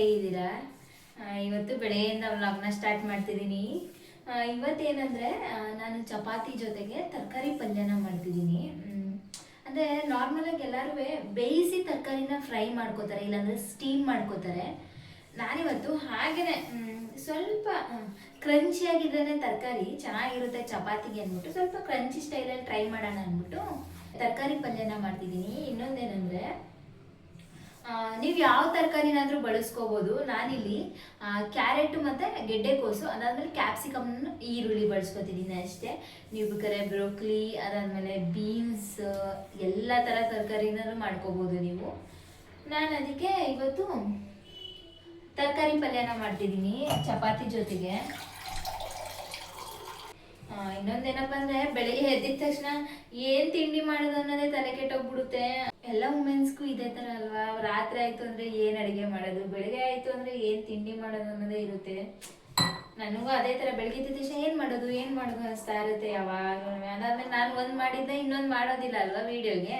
ಹೇಗಿದ್ದೀರಾ? ಇವತ್ತು ಬೆಳಗ್ಗೆಯಿಂದ ವ್ಲಾಗ್ನ ಸ್ಟಾರ್ಟ್ ಮಾಡ್ತಿದ್ದೀನಿ. ಇವತ್ತೇನಂದರೆ ನಾನು ಚಪಾತಿ ಜೊತೆಗೆ ತರಕಾರಿ ಪಲ್ಯನ ಮಾಡ್ತಿದ್ದೀನಿ. ಅಂದರೆ ನಾರ್ಮಲಾಗಿ ಎಲ್ಲರೂ ಬೇಯಿಸಿ ತರಕಾರಿನ ಫ್ರೈ ಮಾಡ್ಕೋತಾರೆ, ಇಲ್ಲಾಂದರೆ ಸ್ಟೀಮ್ ಮಾಡ್ಕೋತಾರೆ. ನಾನಿವತ್ತು ಹಾಗೆಯೇ ಸ್ವಲ್ಪ ಕ್ರಂಚಿಯಾಗಿದ್ರೇ ತರಕಾರಿ ಚೆನ್ನಾಗಿರುತ್ತೆ ಚಪಾತಿಗೆ ಅಂದ್ಬಿಟ್ಟು ಸ್ವಲ್ಪ ಕ್ರಂಚಿ ಸ್ಟೈಲಲ್ಲಿ ಟ್ರೈ ಮಾಡೋಣ ಅಂದ್ಬಿಟ್ಟು ತರಕಾರಿ ಪಲ್ಯನ ಮಾಡ್ತಿದ್ದೀನಿ. ಇನ್ನೊಂದೇನೆಂದರೆ ನೀವು ಯಾವ ತರಕಾರಿನಾದರೂ ಬಳಸ್ಕೋಬೋದು. ನಾನಿಲ್ಲಿ ಕ್ಯಾರೆಟ್ ಮತ್ತು ಗೆಡ್ಡೆಕೋಸು, ಅದಾದಮೇಲೆ ಕ್ಯಾಪ್ಸಿಕಮ್, ಈರುಳ್ಳಿ ಬಳಸ್ಕೊತಿದ್ದೀನಿ ಅಷ್ಟೇ. ನೀವು ಬೇಕಾದ್ರೆ ಬ್ರೋಕ್ಲಿ, ಅದಾದಮೇಲೆ ಬೀನ್ಸ್, ಎಲ್ಲ ಥರ ತರಕಾರಿನಾದ್ರೂ ಮಾಡ್ಕೋಬೋದು ನೀವು. ನಾನು ಅದಕ್ಕೆ ಇವತ್ತು ತರಕಾರಿ ಪಲ್ಯನ ಮಾಡ್ತಿದ್ದೀನಿ ಚಪಾತಿ ಜೊತೆಗೆ. ಇನ್ನೊಂದೇನಪ್ಪ ಅಂದರೆ ಬೆಳಿಗ್ಗೆ ಎದ್ದಿದ ತಕ್ಷಣ ಏನು ತಿಂಡಿ ಮಾಡೋದು ಅನ್ನೋದೇ ತಲೆ ಕೆಟ್ಟೋಗ್ಬಿಡುತ್ತೆ. ಎಲ್ಲ ವುಮೆನ್ಸ್ಗೂ ಇದೇ ಥರ ಅಲ್ವಾ? ರಾತ್ರಿ ಆಯಿತು ಅಂದರೆ ಏನು ಅಡುಗೆ ಮಾಡೋದು, ಬೆಳಗ್ಗೆ ಆಯಿತು ಅಂದರೆ ಏನು ತಿಂಡಿ ಮಾಡೋದು ಅನ್ನೋದೇ ಇರುತ್ತೆ. ನನಗೂ ಅದೇ ಥರ ಬೆಳಗ್ಗೆ ಎದ್ದಿದ ತಕ್ಷಣ ಏನು ಮಾಡೋದು ಅನಿಸ್ತಾ ಇರುತ್ತೆ ಯಾವಾಗ. ಅದಾದ್ಮೇಲೆ ನಾನು ಒಂದು ಮಾಡಿದ್ದೆ ಇನ್ನೊಂದು ಮಾಡೋದಿಲ್ಲ ಅಲ್ವಾ ವೀಡಿಯೋಗೆ.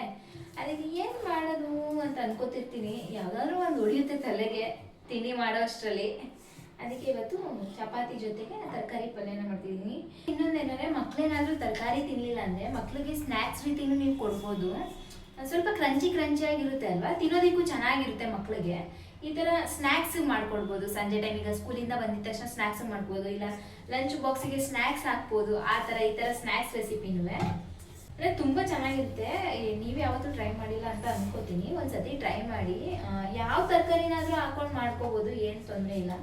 ಅದಕ್ಕೆ ಏನು ಮಾಡೋದು ಅಂತ ಅನ್ಕೋತಿರ್ತೀನಿ. ಯಾವುದಾದ್ರೂ ಒಂದು ಉಳಿಯುತ್ತೆ ತಲೆಗೆ ತಿಂಡಿ ಮಾಡೋ ಅಷ್ಟರಲ್ಲಿ. ಅದಕ್ಕೆ ಇವತ್ತು ಚಪಾತಿ ಜೊತೆಗೆ ತರಕಾರಿ ಪಲ್ಯನ ಮಾಡ್ತಿದ್ದೀನಿ. ಇನ್ನೊಂದೇನಂದರೆ ಮಕ್ಕಳೇನಾದರೂ ತರಕಾರಿ ತಿನ್ನಲಿಲ್ಲ ಅಂದರೆ ಮಕ್ಕಳಿಗೆ ಸ್ನ್ಯಾಕ್ಸ್ ರೀತಿನೂ ನೀವು ಕೊಡ್ಬೋದು. ಸ್ವಲ್ಪ ಕ್ರಂಚಿಯಾಗಿರುತ್ತೆ ಅಲ್ವಾ, ತಿನ್ನೋದಕ್ಕೂ ಚೆನ್ನಾಗಿರುತ್ತೆ ಮಕ್ಕಳಿಗೆ. ಈ ಥರ ಸ್ನ್ಯಾಕ್ಸ್ ಮಾಡ್ಕೊಡ್ಬೋದು. ಸಂಜೆ ಟೈಮಿಗೆ ಸ್ಕೂಲಿಂದ ಬಂದಿದ ತಕ್ಷಣ ಸ್ನ್ಯಾಕ್ಸ್ ಮಾಡ್ಬೋದು, ಇಲ್ಲ ಲಂಚ್ ಬಾಕ್ಸಿಗೆ ಸ್ನ್ಯಾಕ್ಸ್ ಹಾಕ್ಬೋದು. ಈ ಥರ ಸ್ನ್ಯಾಕ್ಸ್ ರೆಸಿಪಿನೂ ಅಂದರೆ ತುಂಬ ಚೆನ್ನಾಗಿರುತ್ತೆ. ನೀವು ಯಾವತ್ತೂ ಟ್ರೈ ಮಾಡಿಲ್ಲ ಅಂತ ಅನ್ಕೋತೀನಿ. ಒಂದ್ಸತಿ ಟ್ರೈ ಮಾಡಿ. ಯಾವ ತರಕಾರಿನಾದರೂ ಹಾಕೊಂಡು ಮಾಡ್ಕೋಬೋದು, ಏನು ತೊಂದರೆ ಇಲ್ಲ.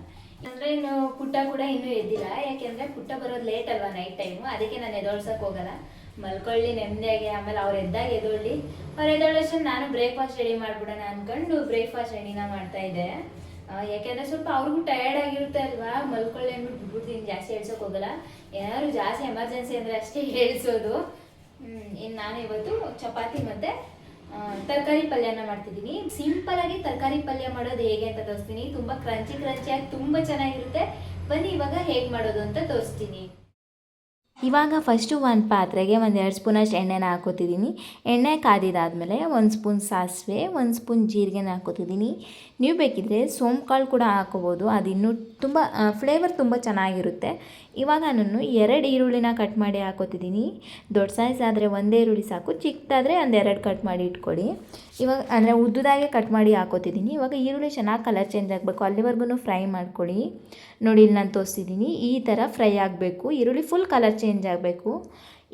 ಅಂದರೆ ಇನ್ನು ಪುಟ್ಟ ಕೂಡ ಇನ್ನೂ ಎದ್ದಿಲ್ಲ, ಯಾಕೆಂದರೆ ಪುಟ್ಟ ಬರೋದು ಲೇಟ್ ಅಲ್ವಾ ನೈಟ್ ಟೈಮು. ಅದಕ್ಕೆ ನಾನು ಎದೊಳ್ಸೋಕೆ ಹೋಗಲ್ಲ, ಮಲ್ಕೊಳ್ಳಿ ನೆಮ್ಮದಿಯಾಗಿ. ಆಮೇಲೆ ಅವ್ರು ಎದ್ದಾಗ ಎದೊಳ್ಳಿ, ಅವ್ರು ಎದೊಳ್ಳೋಷ್ಟು ನಾನು ಬ್ರೇಕ್ಫಾಸ್ಟ್ ರೆಡಿ ಮಾಡ್ಬಿಡೋಣ ಅಂದ್ಕೊಂಡು ಬ್ರೇಕ್ಫಾಸ್ಟ್ ರೆಡಿನ ಮಾಡ್ತಾಯಿದ್ದೆ. ಯಾಕೆಂದರೆ ಸ್ವಲ್ಪ ಅವ್ರಿಗೂ ಟಯರ್ಡ್ ಆಗಿರುತ್ತೆ ಅಲ್ವಾ, ಮಲ್ಕೊಳ್ಳಿ ಅಂದ್ಬಿಟ್ಟು ಬಿಟ್ಬಿಡ್ತೀನಿ, ಜಾಸ್ತಿ ಹೇಳ್ಸೋಕೆ ಹೋಗಲ್ಲ. ಏನಾದ್ರು ಜಾಸ್ತಿ ಎಮರ್ಜೆನ್ಸಿ ಅಂದರೆ ಅಷ್ಟೇ ಹೇಳ್ಸೋದು. ಇನ್ನು ನಾನು ಇವತ್ತು ಚಪಾತಿ ಮತ್ತು ತರಕಾರಿ ಪಲ್ಯನ ಮಾಡ್ತಿದ್ದೀನಿ. ಸಿಂಪಲ್ ಆಗಿ ತರಕಾರಿ ಪಲ್ಯ ಮಾಡೋದು ಹೇಗೆ ಅಂತ ತೋರಿಸ್ತೀನಿ. ತುಂಬ ಕ್ರಂಚಿಯಾಗಿ ತುಂಬ ಚೆನ್ನಾಗಿರುತ್ತೆ. ಬನ್ನಿ ಇವಾಗ ಹೇಗೆ ಮಾಡೋದು ಅಂತ ತೋರಿಸ್ತೀನಿ. ಇವಾಗ ಫಸ್ಟು ಒಂದು ಪಾತ್ರೆಗೆ 1-2 ಸ್ಪೂನಷ್ಟು ಎಣ್ಣೆನ ಹಾಕೋತಿದ್ದೀನಿ. ಎಣ್ಣೆ ಕಾದಿದಾದಮೇಲೆ 1 ಸ್ಪೂನ್ ಸಾಸಿವೆ, 1 ಸ್ಪೂನ್ ಜೀರಿಗೆನ ಹಾಕೋತಿದ್ದೀನಿ. ನೀವು ಬೇಕಿದ್ರೆ ಸೋಂಪು ಕಾಳು ಕೂಡ ಹಾಕೋಬೋದು, ಅದು ಇನ್ನೂ ತುಂಬ ಫ್ಲೇವರ್ ತುಂಬ ಚೆನ್ನಾಗಿರುತ್ತೆ. ಇವಾಗ ನಾನು 2 ಈರುಳ್ಳಿನ ಕಟ್ ಮಾಡಿ ಹಾಕೋತಿದ್ದೀನಿ. ದೊಡ್ಡ ಸೈಜ್ ಆದರೆ 1 ಈರುಳ್ಳಿ ಸಾಕು, ಚಿಕ್ಕದಾದರೆ 1-2 ಕಟ್ ಮಾಡಿ ಇಟ್ಕೊಳ್ಳಿ. ಇವಾಗ ಅಂದರೆ ಉದ್ದುದಾಗೆ ಕಟ್ ಮಾಡಿ ಹಾಕೋತಿದ್ದೀನಿ. ಇವಾಗ ಈರುಳ್ಳಿ ಚೆನ್ನಾಗಿ ಕಲರ್ ಚೇಂಜ್ ಆಗಬೇಕು, ಅಲ್ಲಿವರೆಗೂ ಫ್ರೈ ಮಾಡ್ಕೊಳ್ಳಿ. ನೋಡಿ ಇಲ್ಲಿ ನಾನು ತೋರಿಸ್ತಿದ್ದೀನಿ, ಈ ಥರ ಫ್ರೈ ಆಗಬೇಕು, ಈರುಳ್ಳಿ ಫುಲ್ ಕಲರ್ ಚೇಂಜ್ ಆಗಬೇಕು.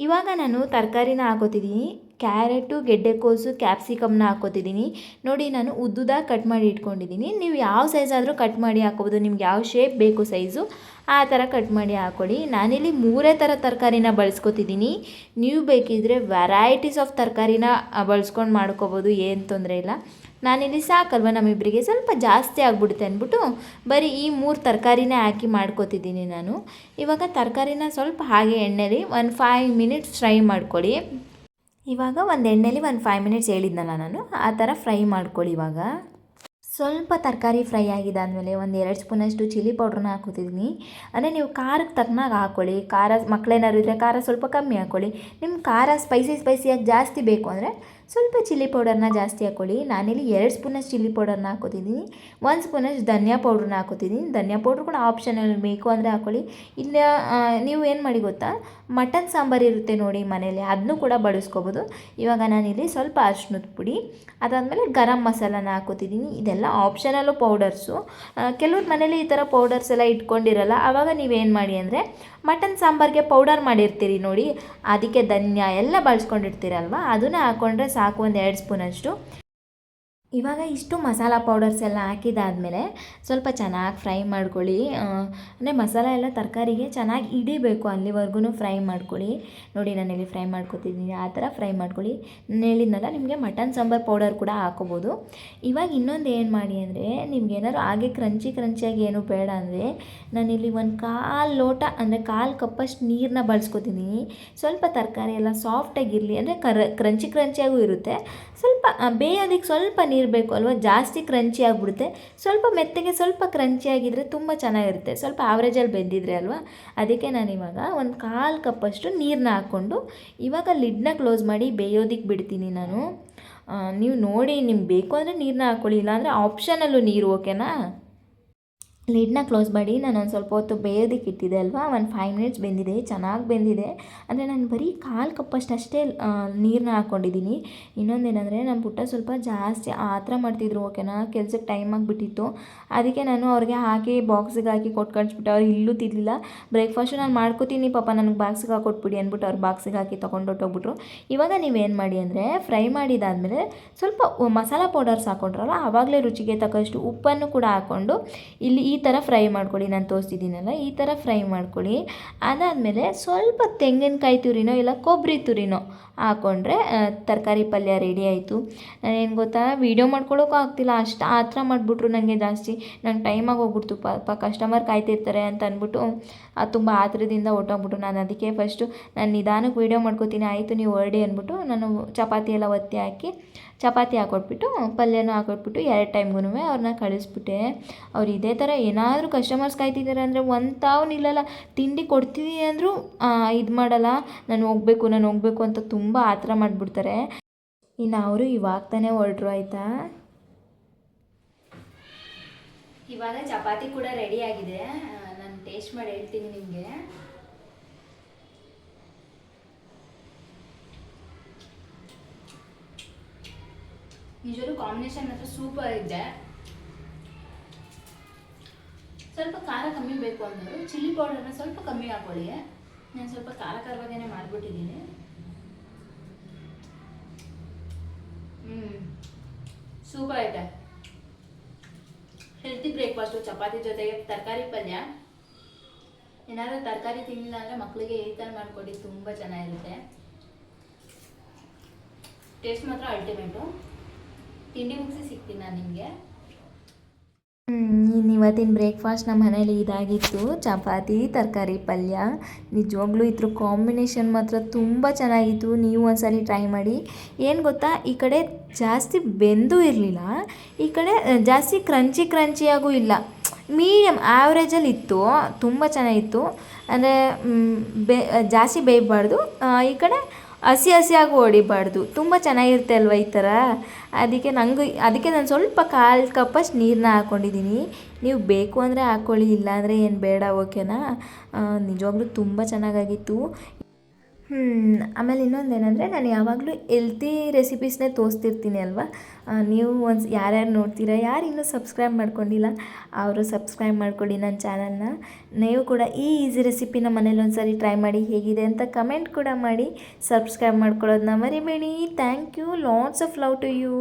ಇವಾಗ ನಾನು ತರಕಾರಿನ ಹಾಕೋತಿದ್ದೀನಿ. ಕ್ಯಾರೆಟು, ಗೆಡ್ಡೆಕೋಸು, ಕ್ಯಾಪ್ಸಿಕಮ್ನ ಹಾಕೋತಿದ್ದೀನಿ. ನೋಡಿ ನಾನು ಉದ್ದುದಾಗಿ ಕಟ್ ಮಾಡಿ ಇಟ್ಕೊಂಡಿದ್ದೀನಿ. ನೀವು ಯಾವ ಸೈಜ್ ಆದರೂ ಕಟ್ ಮಾಡಿ ಹಾಕೋಬೋದು, ನಿಮ್ಗೆ ಯಾವ ಶೇಪ್ ಬೇಕು ಸೈಜು ಆ ಥರ ಕಟ್ ಮಾಡಿ ಹಾಕ್ಕೊಳ್ಳಿ. ನಾನಿಲ್ಲಿ 3 ಥರ ತರಕಾರಿನ ಬಳಸ್ಕೊತಿದ್ದೀನಿ. ನೀವು ಬೇಕಿದ್ದರೆ ವೆರೈಟೀಸ್ ಆಫ್ ತರಕಾರಿನ ಬಳಸ್ಕೊಂಡು ಮಾಡ್ಕೋಬೋದು, ಏನು ತೊಂದರೆ ಇಲ್ಲ. ನಾನಿಲ್ಲಿ ಸಾಕಲ್ವ ನಮ್ಮಿಬ್ಬರಿಗೆ, ಸ್ವಲ್ಪ ಜಾಸ್ತಿ ಆಗ್ಬಿಡುತ್ತೆ ಅಂದ್ಬಿಟ್ಟು ಬರೀ ಈ 3 ತರಕಾರಿನೇ ಹಾಕಿ ಮಾಡ್ಕೋತಿದ್ದೀನಿ ನಾನು. ಇವಾಗ ತರಕಾರಿನ ಸ್ವಲ್ಪ ಹಾಗೆ ಎಣ್ಣೆಲಿ 5 ಮಿನಿಟ್ಸ್ ಫ್ರೈ ಮಾಡ್ಕೊಳ್ಳಿ. ಇವಾಗ ಒಂದು ಎಣ್ಣೆಲಿ 5 ಮಿನಿಟ್ಸ್ ಹೇಳಿದ್ನಲ್ಲ ನಾನು, ಆ ಥರ ಫ್ರೈ ಮಾಡ್ಕೊಳ್ಳಿ. ಇವಾಗ ಸ್ವಲ್ಪ ತರಕಾರಿ ಫ್ರೈ ಆಗಿದ್ದಾದಮೇಲೆ 1-2 ಸ್ಪೂನಷ್ಟು ಚಿಲ್ಲಿ ಪೌಡ್ರನ್ನ ಹಾಕೋತಿದ್ದೀನಿ. ಅಂದರೆ ನೀವು ಖಾರಕ್ಕೆ ತಕ್ಕನಾಗಿ ಹಾಕ್ಕೊಳ್ಳಿ. ಖಾರ ಮಕ್ಕಳೇನಾದ್ರು ಇದ್ದರೆ ಖಾರ ಸ್ವಲ್ಪ ಕಮ್ಮಿ ಹಾಕ್ಕೊಳ್ಳಿ. ನಿಮ್ಮ ಖಾರ ಸ್ಪೈಸಿಯಾಗಿ ಜಾಸ್ತಿ ಬೇಕು ಅಂದರೆ ಸ್ವಲ್ಪ ಚಿಲ್ಲಿ ಪೌಡರ್ನ ಜಾಸ್ತಿ ಹಾಕ್ಕೊಳ್ಳಿ. ನಾನಿಲ್ಲಿ 2 ಸ್ಪೂನಷ್ಟು ಚಿಲ್ಲಿ ಪೌಡರ್ನ ಹಾಕೋತಿದ್ದೀನಿ, 1 ಸ್ಪೂನಷ್ಟು ಧನಿಯಾ ಪೌಡ್ರನ್ನ ಹಾಕೋತಿದ್ದೀನಿ. ಧನಿಯಾ ಪೌಡ್ರ್ ಕೂಡ ಆಪ್ಷನಲ್, ಬೇಕು ಅಂದರೆ ಹಾಕ್ಕೊಳ್ಳಿ. ಇಲ್ಲ ನೀವು ಏನು ಮಾಡಿ ಗೊತ್ತಾ, ಮಟನ್ ಸಾಂಬಾರು ಇರುತ್ತೆ ನೋಡಿ ಮನೇಲಿ, ಅದನ್ನೂ ಕೂಡ ಬಳಸ್ಕೋಬೋದು. ಇವಾಗ ನಾನಿಲ್ಲಿ ಸ್ವಲ್ಪ ಅರಿಶಿಣದ ಪುಡಿ, ಅದಾದಮೇಲೆ ಗರಂ ಮಸಾಲಾನ ಹಾಕೋತಿದ್ದೀನಿ. ಇದೆಲ್ಲ ಆಪ್ಷನಲ್ಲು ಪೌಡರ್ಸು. ಕೆಲವ್ರ ಮನೇಲಿ ಈ ಥರ ಪೌಡರ್ಸ್ ಎಲ್ಲ ಇಟ್ಕೊಂಡಿರಲ್ಲ. ಆವಾಗ ನೀವೇನು ಮಾಡಿ ಅಂದರೆ ಮಟನ್ ಸಾಂಬಾರಿಗೆ ಪೌಡರ್ ಮಾಡಿರ್ತೀರಿ ನೋಡಿ, ಅದಕ್ಕೆ ಧನಿಯಾ ಎಲ್ಲ ಬಳಸ್ಕೊಂಡಿರ್ತೀರಲ್ವ, ಅದನ್ನು ಹಾಕ್ಕೊಂಡ್ರೆ ಸಾಕು, 1-2 ಸ್ಪೂನಷ್ಟು. ಇವಾಗ ಇಷ್ಟು ಮಸಾಲ ಪೌಡರ್ಸ್ ಎಲ್ಲ ಹಾಕಿದಾದಮೇಲೆ ಸ್ವಲ್ಪ ಚೆನ್ನಾಗಿ ಫ್ರೈ ಮಾಡ್ಕೊಳ್ಳಿ. ಅಂದರೆ ಮಸಾಲ ಎಲ್ಲ ತರಕಾರಿಗೆ ಚೆನ್ನಾಗಿ ಹಿಡಿಬೇಕು, ಅಲ್ಲಿವರೆಗೂ ಫ್ರೈ ಮಾಡ್ಕೊಳ್ಳಿ. ನೋಡಿ ನಾನಿಲ್ಲಿ ಫ್ರೈ ಮಾಡ್ಕೊತಿದ್ದೀನಿ, ಆ ಥರ ಫ್ರೈ ಮಾಡ್ಕೊಳ್ಳಿ. ನಾನು ಹೇಳಿದ್ನಲ್ಲ ನಿಮಗೆ ಮಟನ್ ಸಾಂಬಾರು ಪೌಡರ್ ಕೂಡ ಹಾಕೋಬೋದು. ಇವಾಗ ಇನ್ನೊಂದು ಏನು ಮಾಡಿ ಅಂದರೆ, ನಿಮ್ಗೆ ಏನಾದ್ರು ಹಾಗೆ ಕ್ರಂಚಿಯಾಗಿ ಏನೂ ಬೇಡ ಅಂದರೆ ನಾನಿಲ್ಲಿ 1/4 ಲೋಟ ಅಂದರೆ 1/4 ಕಪ್ಪಷ್ಟು ನೀರನ್ನ ಬಳಸ್ಕೊತಿದ್ದೀನಿ. ಸ್ವಲ್ಪ ತರಕಾರಿ ಎಲ್ಲ ಸಾಫ್ಟಾಗಿರಲಿ, ಅಂದರೆ ಕ್ರಂಚಿಯಾಗೂ ಇರುತ್ತೆ. ಸ್ವಲ್ಪ ಬೇಯೋದಕ್ಕೆ ಸ್ವಲ್ಪ ನೀರು ಬೇಕು ಅಲ್ವಾ, ಜಾಸ್ತಿ ಕ್ರಂಚಿ ಆಗಿಬಿಡುತ್ತೆ. ಸ್ವಲ್ಪ ಮೆತ್ತಗೆ ಸ್ವಲ್ಪ ಕ್ರಂಚಿಯಾಗಿದ್ದರೆ ತುಂಬ ಚೆನ್ನಾಗಿರುತ್ತೆ, ಸ್ವಲ್ಪ ಆವ್ರೇಜಲ್ಲಿ ಬೆಂದಿದ್ರೆ ಅಲ್ವಾ. ಅದಕ್ಕೆ ನಾನಿವಾಗ 1/4 ಕಪ್ಪಷ್ಟು ನೀರನ್ನ ಹಾಕ್ಕೊಂಡು ಇವಾಗ ಲಿಡ್ನ ಕ್ಲೋಸ್ ಮಾಡಿ ಬೇಯೋದಕ್ಕೆ ಬಿಡ್ತೀನಿ ನಾನು. ನೀವು ನೋಡಿ ನಿಮ್ಗೆ ಬೇಕು ಅಂದರೆ ನೀರನ್ನ ಹಾಕ್ಕೊಳ್ಳಿ, ಇಲ್ಲಾಂದರೆ ಆಪ್ಷನಲ್ಲು ನೀರು, ಓಕೆನಾ. ಲಿಡ್ನ ಕ್ಲೋಸ್ ಮಾಡಿ ನಾನು ಒಂದು ಸ್ವಲ್ಪ ಹೊತ್ತು ಬೇಯೋದಕ್ಕೆ ಇಟ್ಟಿದ್ದೆ ಅಲ್ವಾ, ಒಂದು 5 ಮಿನಿಟ್ಸ್ ಬೆಂದಿದೆ, ಚೆನ್ನಾಗಿ ಬೆಂದಿದೆ. ಅಂದರೆ ನಾನು ಬರೀ ಕಾಲು ಕಪ್ಪಷ್ಟೇ ನೀರನ್ನ ಹಾಕ್ಕೊಂಡಿದ್ದೀನಿ. ಇನ್ನೊಂದೇನೆಂದರೆ ನಮ್ಮ ಪುಟ್ಟ ಸ್ವಲ್ಪ ಜಾಸ್ತಿ ಆತರ ಮಾಡ್ತಿದ್ರು, ಓಕೆನಾ. ಕೆಲ್ಸಕ್ಕೆ ಟೈಮ್ ಆಗಿಬಿಟ್ಟಿತ್ತು, ಅದಕ್ಕೆ ನಾನು ಅವ್ರಿಗೆ ಹಾಕಿ ಬಾಕ್ಸಿಗೆ ಹಾಕಿ ಕೊಟ್ಟು ಕಳಿಸ್ಬಿಟ್ಟೆ. ಅವ್ರು ಇಲ್ಲೂ ತಿನ್ನಲಿಲ್ಲ. ಬ್ರೇಕ್ಫಾಸ್ಟು ನಾನು ಮಾಡ್ಕೋತೀನಿ ಪಾಪ, ನನಗೆ ಬಾಕ್ಸಿಗೆ ಹಾಕೊಟ್ಬಿಡಿ ಅಂದ್ಬಿಟ್ಟು ಅವ್ರು ಬಾಕ್ಸಿಗೆ ಹಾಕಿ ತೊಗೊಂಡೊಟ್ಟೋಗ್ಬಿಟ್ರು. ಇವಾಗ ನೀವೇನು ಮಾಡಿ ಅಂದರೆ, ಫ್ರೈ ಮಾಡಿದಾದಮೇಲೆ ಸ್ವಲ್ಪ ಮಸಾಲ ಪೌಡರ್ಸ್ ಹಾಕ್ಕೊಂಡ್ರಲ್ಲ, ಆವಾಗಲೇ ರುಚಿಗೆ ತಕ್ಕಷ್ಟು ಉಪ್ಪನ್ನು ಕೂಡ ಹಾಕ್ಕೊಂಡು ಇಲ್ಲಿ ಈ ಥರ ಫ್ರೈ ಮಾಡ್ಕೊಳ್ಳಿ. ನಾನು ತೋರಿಸ್ತಿದ್ದೀನಲ್ಲ, ಈ ಥರ ಫ್ರೈ ಮಾಡ್ಕೊಳ್ಳಿ. ಅದಾದಮೇಲೆ ಸ್ವಲ್ಪ ತೆಂಗಿನಕಾಯಿ ತುರಿನೋ ಇಲ್ಲ ಕೊಬ್ಬರಿ ತುರಿನೋ ಹಾಕ್ಕೊಂಡ್ರೆ ತರಕಾರಿ ಪಲ್ಯ ರೆಡಿ ಆಯಿತು. ನಾನೇನು ಗೊತ್ತಾ, ವೀಡಿಯೋ ಮಾಡ್ಕೊಳ್ಳೋಕ್ಕೂ ಆಗ್ತಿಲ್ಲ, ಅಷ್ಟು ಆ ಥರ ಮಾಡಿಬಿಟ್ರು ನನಗೆ ಜಾಸ್ತಿ. ನಂಗೆ ಟೈಮಾಗಿ ಹೋಗ್ಬಿಡ್ತು, ಪಾಪ ಕಸ್ಟಮರ್ ಕಾಯ್ತಿರ್ತಾರೆ ಅಂತ ಅಂದ್ಬಿಟ್ಟು ತುಂಬ ಆತರದಿಂದ ಹೊಟ್ಟೋಗ್ಬಿಟ್ಟು. ನಾನು ಅದಕ್ಕೆ ಫಸ್ಟು ನಾನು ನಿಧಾನಕ್ಕೆ ವೀಡಿಯೋ ಮಾಡ್ಕೋತೀನಿ, ಆಯಿತು ನೀವು ಹೊರಡಿ ಅಂದ್ಬಿಟ್ಟು ನಾನು ಚಪಾತಿ ಎಲ್ಲ ಒತ್ತಿ ಹಾಕಿ ಚಪಾತಿ ಹಾಕೊಟ್ಬಿಟ್ಟು ಪಲ್ಯನೂ ಹಾಕೊಟ್ಬಿಟ್ಟು 2 ಟೈಮ್ಗೂ ಅವ್ರನ್ನ ಕಳಿಸ್ಬಿಟ್ಟೆ. ಅವ್ರು ಇದೇ ಥರ ಏನಾದರೂ ಕಸ್ಟಮರ್ಸ್ ಕಾಯ್ತಿದ್ದಾರೆ ಅಂದರೆ ಒಂದು ತಾವು ನಿಲ್ಲಲ್ಲ. ತಿಂಡಿ ಕೊಡ್ತೀನಿ ಅಂದರೂ ಇದು ಮಾಡಲ್ಲ, ನಾನು ಹೋಗಬೇಕು ಅಂತ ತುಂಬ ಆತರ ಮಾಡಿಬಿಡ್ತಾರೆ. ಇನ್ನು ಅವರು ಇವಾಗ ತಾನೇ ಹೊರಡ್ರು, ಆಯಿತಾ. ಇವಾಗ ಚಪಾತಿ ಕೂಡ ರೆಡಿ ಆಗಿದೆ, ನಾನು ಟೇಸ್ಟ್ ಮಾಡಿ ಹೇಳ್ತೀನಿ ನಿಮಗೆ. ನಿಜವಾಗ್ಲೂ ಕಾಂಬಿನೇಷನ್ ಮಾತ್ರ ಸೂಪರ್ ಇದೆ. ಸ್ವಲ್ಪ ಖಾರ ಕಮ್ಮಿ ಬೇಕು ಅಂದರು ಚಿಲ್ಲಿ ಪೌಡರ್ನ ಸ್ವಲ್ಪ ಕಮ್ಮಿ ಹಾಕೊಳ್ಳಿ. ನಾನು ಸ್ವಲ್ಪ ಖಾರವಾಗೇನೆ ಮಾಡಿಬಿಟ್ಟಿದ್ದೀನಿ. ಸೂಪರ್ ಐತೆ. ಹೆಲ್ತಿ ಬ್ರೇಕ್ಫಾಸ್ಟು, ಚಪಾತಿ ಜೊತೆಗೆ ತರಕಾರಿ ಪಲ್ಯ. ಏನಾದರೂ ತರಕಾರಿ ತಿನ್ನಿಲ್ಲ ಅಂದರೆ ಮಕ್ಕಳಿಗೆ ಈ ಥರ ಮಾಡಿಕೊಡಿ, ತುಂಬ ಚೆನ್ನಾಗಿರುತ್ತೆ. ಟೇಸ್ಟ್ ಮಾತ್ರ ಅಲ್ಟಿಮೇಟು. ತಿಂಡಿ ಮುಗಿಸಿ ಸಿಗ್ತೀನಿ ನಾನು ನಿಮಗೆ. ಇವತ್ತಿನ ಬ್ರೇಕ್ಫಾಸ್ಟ್ ನಮ್ಮ ಮನೇಲಿ ಇದಾಗಿತ್ತು, ಚಪಾತಿ ತರಕಾರಿ ಪಲ್ಯ. ನಿಜವಾಗ್ಲೂ ಇದ್ರ ಕಾಂಬಿನೇಷನ್ ಮಾತ್ರ ತುಂಬ ಚೆನ್ನಾಗಿತ್ತು. ನೀವು ಒಂದ್ಸರಿ ಟ್ರೈ ಮಾಡಿ. ಏನು ಗೊತ್ತಾ, ಈ ಕಡೆ ಜಾಸ್ತಿ ಬೆಂದೂ ಇರಲಿಲ್ಲ, ಈ ಕಡೆ ಜಾಸ್ತಿ ಕ್ರಂಚಿಯಾಗೂ ಇಲ್ಲ, ಮೀಡಿಯಮ್ ಆ್ಯಾವ್ರೇಜಲ್ಲಿ ಇತ್ತು. ತುಂಬ ಚೆನ್ನಾಗಿತ್ತು. ಅಂದರೆ ಜಾಸ್ತಿ ಬೇಯಬಾರ್ದು, ಈ ಕಡೆ ಹಸಿಯಾಗಿ ಹೊಡಿಬಾರ್ದು. ತುಂಬ ಚೆನ್ನಾಗಿರುತ್ತೆ ಅಲ್ವ ಈ ಥರ. ಅದಕ್ಕೆ ನಾನು ಸ್ವಲ್ಪ 1/4 ಕಪ್ಪಷ್ಟು ನೀರನ್ನ ಹಾಕ್ಕೊಂಡಿದ್ದೀನಿ. ನೀವು ಬೇಕು ಅಂದರೆ ಹಾಕ್ಕೊಳ್ಳಿ, ಇಲ್ಲಾಂದರೆ ಏನು ಬೇಡ, ಓಕೆನಾ. ನಿಜವಾಗ್ಲೂ ತುಂಬ ಚೆನ್ನಾಗಾಗಿತ್ತು. ಆಮೇಲೆ ಇನ್ನೊಂದೇನೆಂದರೆ, ನಾನು ಯಾವಾಗಲೂ ಹೆಲ್ತಿ ರೆಸಿಪೀಸ್ನೇ ತೋರಿಸ್ತಿರ್ತೀನಿ ಅಲ್ವಾ. ನೀವು ಯಾರ್ಯಾರು ನೋಡ್ತೀರಾ, ಯಾರು ಇನ್ನೂ ಸಬ್ಸ್ಕ್ರೈಬ್ ಮಾಡ್ಕೊಂಡಿಲ್ಲ ಅವರು ಸಬ್ಸ್ಕ್ರೈಬ್ ಮಾಡ್ಕೊಳ್ಳಿ ನನ್ನ ಚಾನಲ್ನ. ನೀವು ಕೂಡ ಈ ಈಸಿ ರೆಸಿಪಿನ ಮನೇಲಿ ಒಂದ್ಸರಿ ಟ್ರೈ ಮಾಡಿ, ಹೇಗಿದೆ ಅಂತ ಕಮೆಂಟ್ ಕೂಡ ಮಾಡಿ. ಸಬ್ಸ್ಕ್ರೈಬ್ ಮಾಡ್ಕೊಳ್ಳೋದನ್ನ ಮರಿಬೇಡಿ. Thank you, lots of love to you.